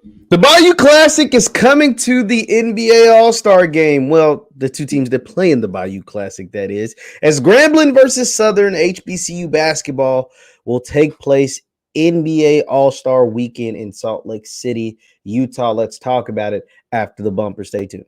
The Bayou Classic is coming to the NBA Allstar game. Well, the two teams that play in the Bayou Classic, that is, as Grambling versus Southern HBCU basketball will take place NBA Allstar weekend in Salt Lake City, Utah. Let's talk about it after the bumper. Stay tuned.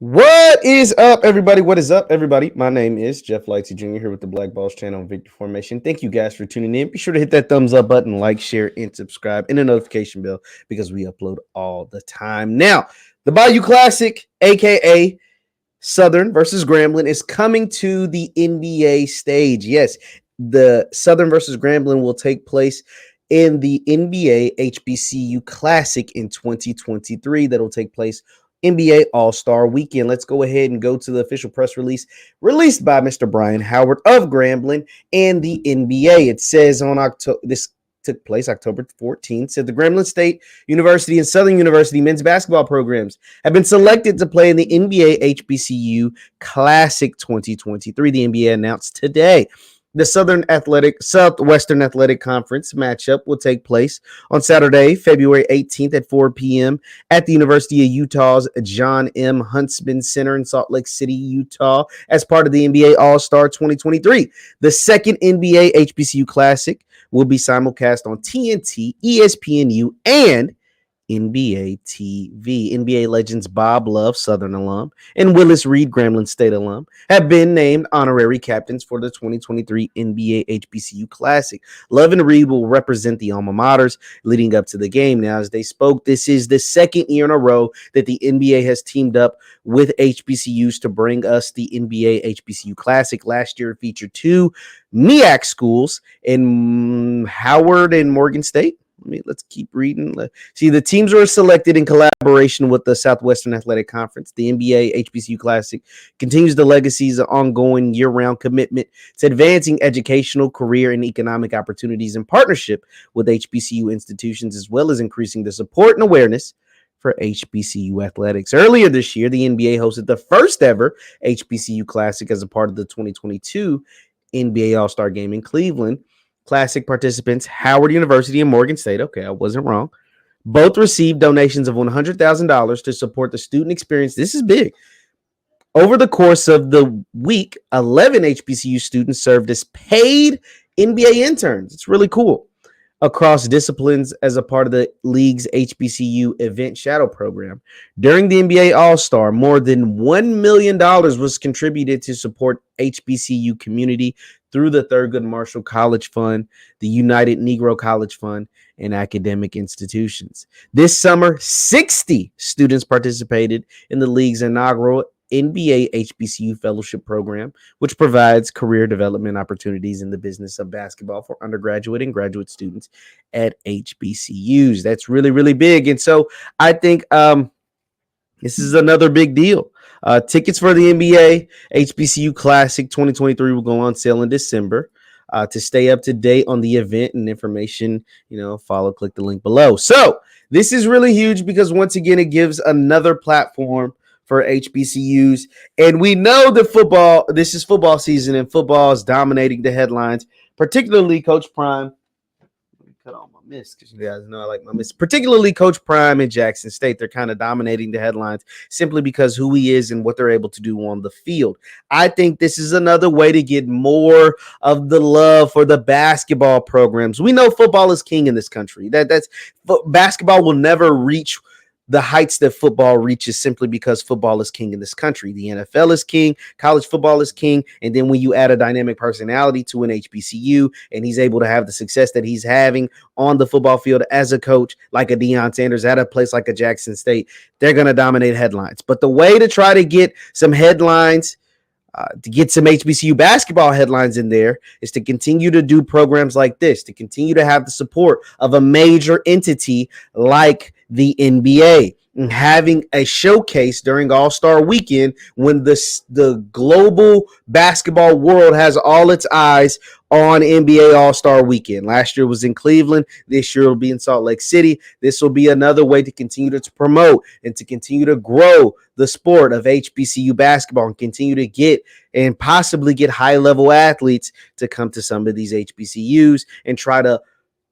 What is up, everybody? What is up, everybody? My name is JeffLightsyJr. here with the Black Balls channel on Victory Formation. Thank you guys for tuning in. Be sure to hit that thumbs up button, like, share, and subscribe, and the notification bell because we upload all the time. Now, the Bayou Classic, aka Southern versus Grambling, is coming to the NBA stage. Yes, the Southern versus Grambling will take place in the NBA HBCU Classic in 2023. That'll take place NBA All-Star weekend. Let's go ahead and go to the official press release released by Mr. Brian Howard of Grambling and the NBA. It says on October, this took place October 14th, said the Grambling State University and Southern University men's basketball programs have been selected to play in the NBA HBCU Classic 2023. The NBA announced today. The Southwestern Athletic Conference matchup will take place on Saturday, February 18th at 4 p.m. at the University of Utah's John M. Huntsman Center in Salt Lake City, Utah, as part of the NBA All-Star 2023. The second NBA HBCU Classic will be simulcast on TNT, ESPNU, and NBA TV. NBA legends Bob Love, Southern alum, and Willis Reed, Grambling State alum, have been named honorary captains for the 2023 NBA HBCU Classic. Love and Reed will represent the alma maters leading up to the game. Now, as they spoke, this is the second year in a row that the NBA has teamed up with HBCUs to bring us the NBA HBCU Classic. Last year, it featured two MEAC schools in Howard and Morgan State. Let's keep reading. See, the teams were selected in collaboration with the Southwestern Athletic Conference. The NBA HBCU Classic continues the legacy's ongoing year-round commitment to advancing educational, career, and economic opportunities in partnership with HBCU institutions, as well as increasing the support and awareness for HBCU athletics. Earlier this year, the NBA hosted the first ever HBCU Classic as a part of the 2022 NBA Allstar game in Cleveland. Classic participants, Howard University and Morgan State, okay, I wasn't wrong, both received donations of $100,000 to support the student experience. This is big. Over the course of the week, 11 HBCU students served as paid NBA interns. It's really cool. Across disciplines as a part of the league's HBCU Event Shadow program. During the NBA All-Star, more than $1 million was contributed to support HBCU community through the Thurgood Marshall College Fund, the United Negro College Fund, and academic institutions. This summer, 60 students participated in the league's inaugural NBA HBCU Fellowship Program, which provides career development opportunities in the business of basketball for undergraduate and graduate students at HBCUs. That's really, really big. And so I think this is another big deal. Tickets for the NBA HBCU Classic 2023 will go on sale in December. To stay up to date on the event and information, click the link below. So this is really huge because once again, it gives another platform for HBCUs. And we know that this is football season and football is dominating the headlines, particularly Coach Prime. Let me cut off my miss because you guys know I like my miss. Particularly Coach Prime and Jackson State. They're kind of dominating the headlines simply because who he is and what they're able to do on the field. I think this is another way to get more of the love for the basketball programs. We know football is king in this country. Basketball will never reach the heights that football reaches simply because football is king in this country. The NFL is king, college football is king, and then when you add a dynamic personality to an HBCU and he's able to have the success that he's having on the football field as a coach, like a Deion Sanders at a place like a Jackson State, they're going to dominate headlines. But the way to try to get some headlines, to get some HBCU basketball headlines in there is to continue to do programs like this, to continue to have the support of a major entity like the NBA. and having a showcase during All-Star weekend when the global basketball world has all its eyes on NBA All-Star weekend. Last year was in Cleveland. This year will be in Salt Lake City. This will be another way to continue to promote and to continue to grow the sport of HBCU basketball and continue to get and possibly get high-level athletes to come to some of these HBCUs and try to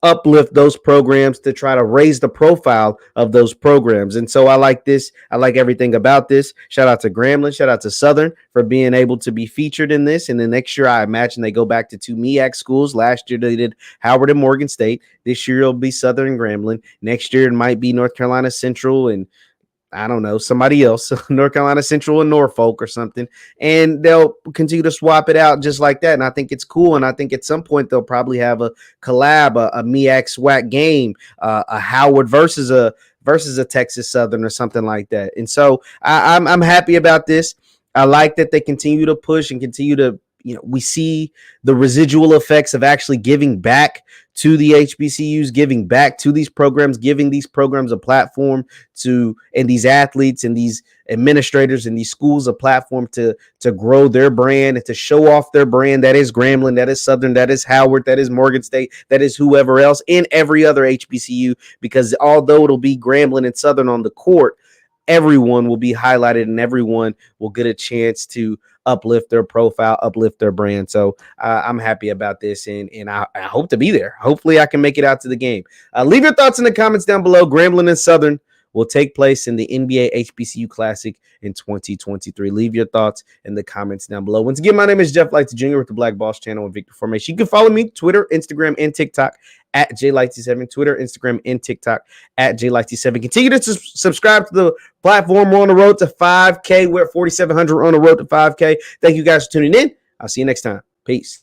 uplift those programs, to try to raise the profile of those programs. And so I like this. I like everything about this. Shout out to Grambling. Shout out to Southern for being able to be featured in this. And then next year, I imagine they go back to two MEAC schools. Last year, they did Howard and Morgan State. This year, it'll be Southern and Grambling. Next year, it might be North Carolina Central and I don't know, somebody else, North Carolina Central and Norfolk or something, and they'll continue to swap it out just like that. And I think it's cool. And I think at some point they'll probably have a collab, a MEAC SWAC game, a Howard versus a Texas Southern or something like that. And so I'm happy about this. I like that they continue to push and continue to, we see the residual effects of actually giving back to the HBCUs, giving back to these programs, giving these programs a platform and these athletes and these administrators and these schools a platform to grow their brand and to show off their brand. That is Grambling, that is Southern, that is Howard, that is Morgan State, that is whoever else in every other HBCU, because although it'll be Grambling and Southern on the court, everyone will be highlighted and everyone will get a chance to uplift their profile, uplift their brand. So I'm happy about this, and I hope to be there. Hopefully I can make it out to the game. Leave your thoughts in the comments down below. Grambling and Southern will take place in the NBA HBCU Classic in 2023. Leave your thoughts in the comments down below. Once again, my name is JeffLightsyJr. with the Black Boss channel and Victor Formation. You can follow me Twitter, Instagram, and TikTok at JLightsy7. Twitter, Instagram, and TikTok at JLightsy7. Continue to subscribe to the platform. We're on the road to 5K. We're at 4,700. We're on the road to 5K. Thank you guys for tuning in. I'll see you next time. Peace.